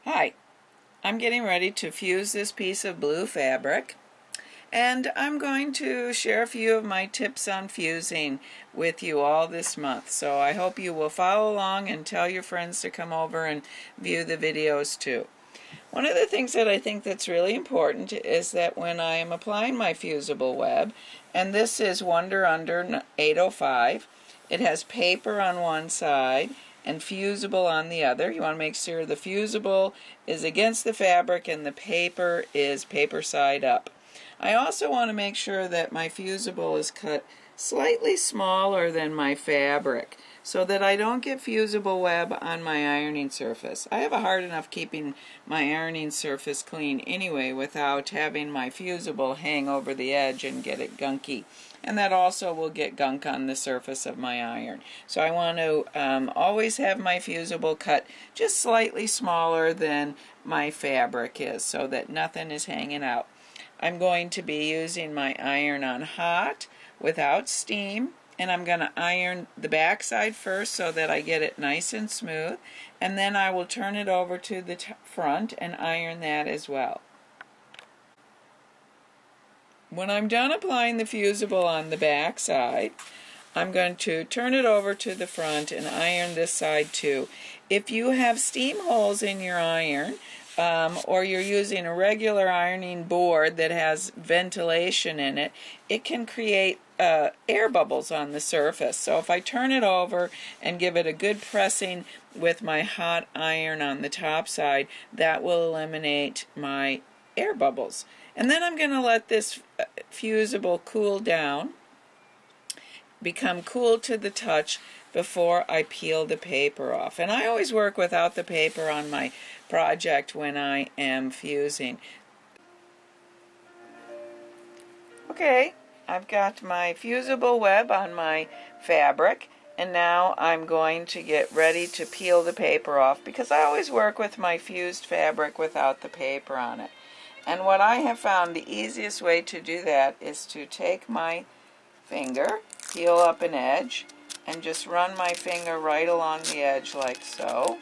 Hi, I'm getting ready to fuse this piece of blue fabric, and I'm going to share a few of my tips on fusing with you all this month. So I hope you will follow along and tell your friends to come over and view the videos too. One of the things that I think that's really important is that when I am applying my fusible web, and this is Wonder Under 805, it has paper on one side and fusible on the other. You want to make sure the fusible is against the fabric and the paper is paper side up. I also want to make sure that my fusible is cut slightly smaller than my fabric so that I don't get fusible web on my ironing surface. I have a hard enough keeping my ironing surface clean anyway without having my fusible hang over the edge and get it gunky. And that also will get gunk on the surface of my iron. So I want to always have my fusible cut just slightly smaller than my fabric is so that nothing is hanging out. I'm going to be using my iron on hot without steam, and I'm going to iron the back side first so that I get it nice and smooth, and then I will turn it over to the front and iron that as well. When I'm done applying the fusible on the back side, I'm going to turn it over to the front and iron this side too. If you have steam holes in your iron, or you're using a regular ironing board that has ventilation in it, it can create air bubbles on the surface. So if I turn it over and give it a good pressing with my hot iron on the top side, that will eliminate my air bubbles. And then I'm going to let this fusible cool down, become cool to the touch before I peel the paper off. And I always work without the paper on my project when I am fusing. Okay, I've got my fusible web on my fabric, and now I'm going to get ready to peel the paper off because I always work with my fused fabric without the paper on it. And what I have found the easiest way to do that is to take my finger, peel up an edge, and just run my finger right along the edge like so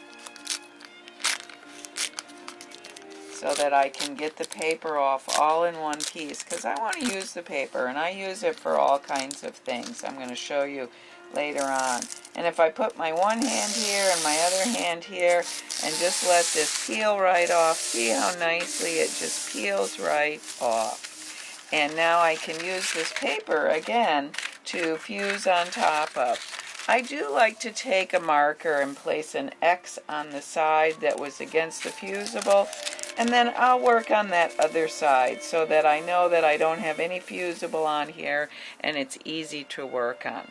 that I can get the paper off all in one piece, because I want to use the paper and I use it for all kinds of things. I'm going to show you later on. And if I put my one hand here and my other hand here and just let this peel right off, see how nicely it just peels right off. And now I can use this paper again to fuse on top of. I do like to take a marker and place an X on the side that was against the fusible, and then I'll work on that other side so that I know that I don't have any fusible on here and it's easy to work on.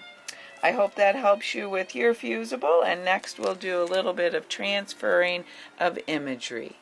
I hope that helps you with your fusible, and next we'll do a little bit of transferring of imagery.